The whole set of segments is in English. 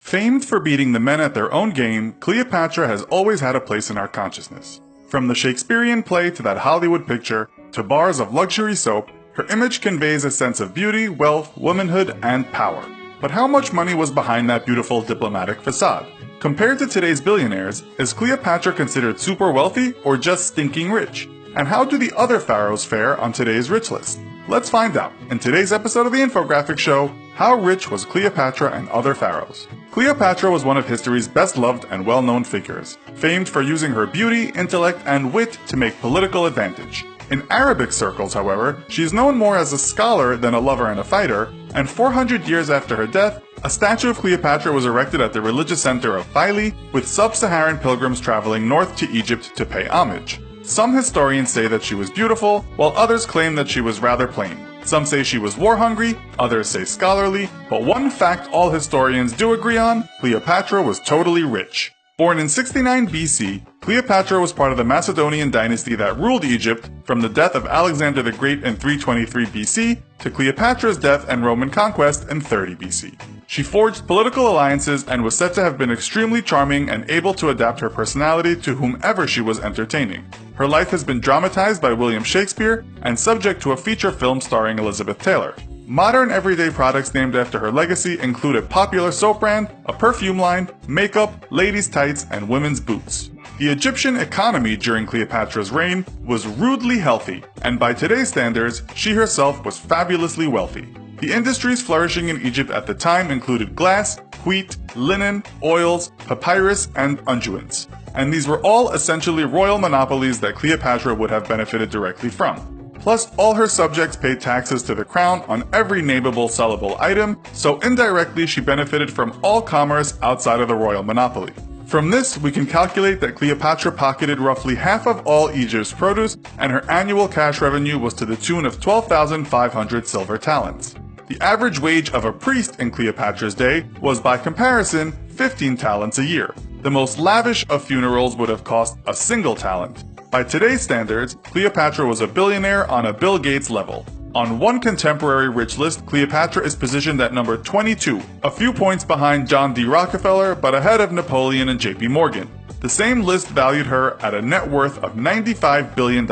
Famed for beating the men at their own game, Cleopatra has always had a place in our consciousness. From the Shakespearean play to that Hollywood picture, to bars of luxury soap, her image conveys a sense of beauty, wealth, womanhood, and power. But how much money was behind that beautiful diplomatic facade? Compared to today's billionaires, is Cleopatra considered super wealthy or just stinking rich? And how do the other pharaohs fare on today's rich list? Let's find out in today's episode of the infographic show, How Rich Was Cleopatra and Other Pharaohs? Cleopatra was one of history's best-loved and well-known figures, famed for using her beauty, intellect, and wit to make political advantage. In Arabic circles, however, she is known more as a scholar than a lover and a fighter, and 400 years after her death, a statue of Cleopatra was erected at the religious center of Philae, with sub-Saharan pilgrims traveling north to Egypt to pay homage. Some historians say that she was beautiful, while others claim that she was rather plain. Some say she was war-hungry, others say scholarly, but one fact all historians do agree on, Cleopatra was totally rich. Born in 69 BC, Cleopatra was part of the Macedonian dynasty that ruled Egypt from the death of Alexander the Great in 323 BC to Cleopatra's death and Roman conquest in 30 BC. She forged political alliances and was said to have been extremely charming and able to adapt her personality to whomever she was entertaining. Her life has been dramatized by William Shakespeare and subject to a feature film starring Elizabeth Taylor. Modern everyday products named after her legacy include a popular soap brand, a perfume line, makeup, ladies' tights, and women's boots. The Egyptian economy during Cleopatra's reign was rudely healthy, and by today's standards, she herself was fabulously wealthy. The industries flourishing in Egypt at the time included glass, wheat, linen, oils, papyrus, and unguents. And these were all essentially royal monopolies that Cleopatra would have benefited directly from. Plus, all her subjects paid taxes to the crown on every nameable sellable item, so indirectly she benefited from all commerce outside of the royal monopoly. From this, we can calculate that Cleopatra pocketed roughly half of all Egypt's produce, and her annual cash revenue was to the tune of 12,500 silver talents. The average wage of a priest in Cleopatra's day was, by comparison, 15 talents a year. The most lavish of funerals would have cost a single talent. By today's standards, Cleopatra was a billionaire on a Bill Gates level. On one contemporary rich list, Cleopatra is positioned at number 22, a few points behind John D. Rockefeller, but ahead of Napoleon and JP Morgan. The same list valued her at a net worth of $95 billion,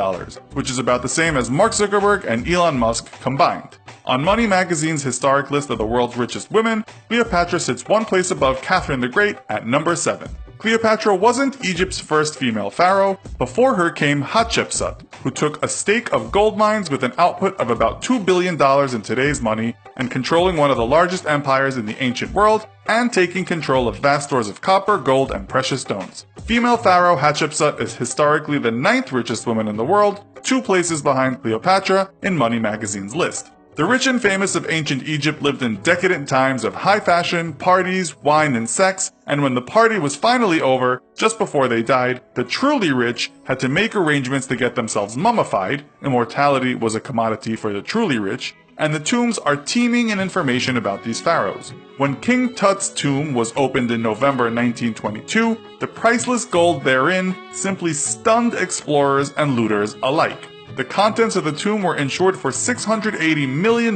which is about the same as Mark Zuckerberg and Elon Musk combined. On Money Magazine's historic list of the world's richest women, Cleopatra sits one place above Catherine the Great at number 7. Cleopatra wasn't Egypt's first female pharaoh. Before her came Hatshepsut, who took a stake of gold mines with an output of about $2 billion in today's money, and controlling one of the largest empires in the ancient world, and taking control of vast stores of copper, gold, and precious stones. Female pharaoh Hatshepsut is historically the 9th richest woman in the world, 2 places behind Cleopatra in Money Magazine's list. The rich and famous of ancient Egypt lived in decadent times of high fashion, parties, wine, and sex, and when the party was finally over, just before they died, the truly rich had to make arrangements to get themselves mummified. Immortality was a commodity for the truly rich, and the tombs are teeming in information about these pharaohs. When King Tut's tomb was opened in November 1922, the priceless gold therein simply stunned explorers and looters alike. The contents of the tomb were insured for $680 million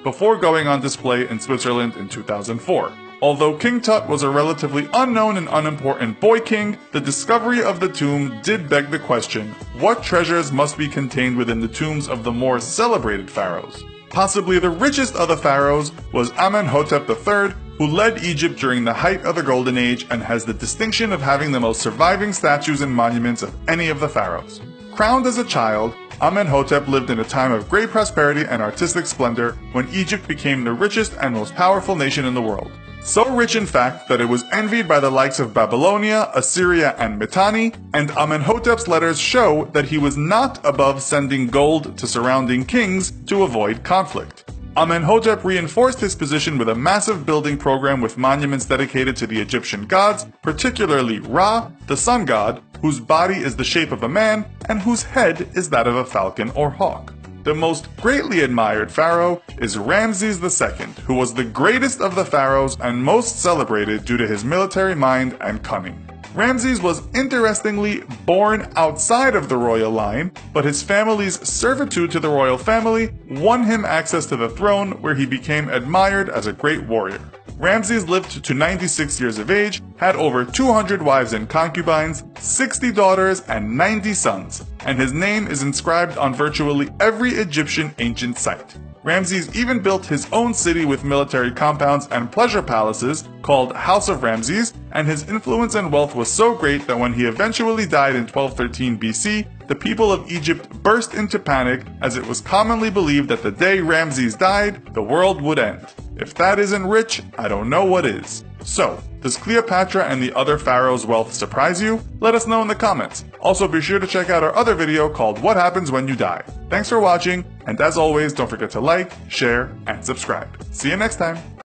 before going on display in Switzerland in 2004. Although King Tut was a relatively unknown and unimportant boy king, the discovery of the tomb did beg the question, what treasures must be contained within the tombs of the more celebrated pharaohs? Possibly the richest of the pharaohs was Amenhotep III, who led Egypt during the height of the Golden Age and has the distinction of having the most surviving statues and monuments of any of the pharaohs. Crowned as a child, Amenhotep lived in a time of great prosperity and artistic splendor when Egypt became the richest and most powerful nation in the world. So rich in fact that it was envied by the likes of Babylonia, Assyria, and Mitanni, and Amenhotep's letters show that he was not above sending gold to surrounding kings to avoid conflict. Amenhotep reinforced his position with a massive building program with monuments dedicated to the Egyptian gods, particularly Ra, the sun god, whose body is the shape of a man and whose head is that of a falcon or hawk. The most greatly admired pharaoh is Ramses II, who was the greatest of the pharaohs and most celebrated due to his military mind and cunning. Ramses was interestingly born outside of the royal line, but his family's servitude to the royal family won him access to the throne, where he became admired as a great warrior. Ramses lived to 96 years of age, had over 200 wives and concubines, 60 daughters, and 90 sons, and his name is inscribed on virtually every Egyptian ancient site. Ramses even built his own city with military compounds and pleasure palaces called House of Ramses, and his influence and wealth was so great that when he eventually died in 1213 BC, the people of Egypt burst into panic, as it was commonly believed that the day Ramses died, the world would end. If that isn't rich, I don't know what is. So, does Cleopatra and the other pharaohs' wealth surprise you? Let us know in the comments. Also, be sure to check out our other video called What Happens When You Die. Thanks for watching, and as always, don't forget to like, share, and subscribe. See you next time!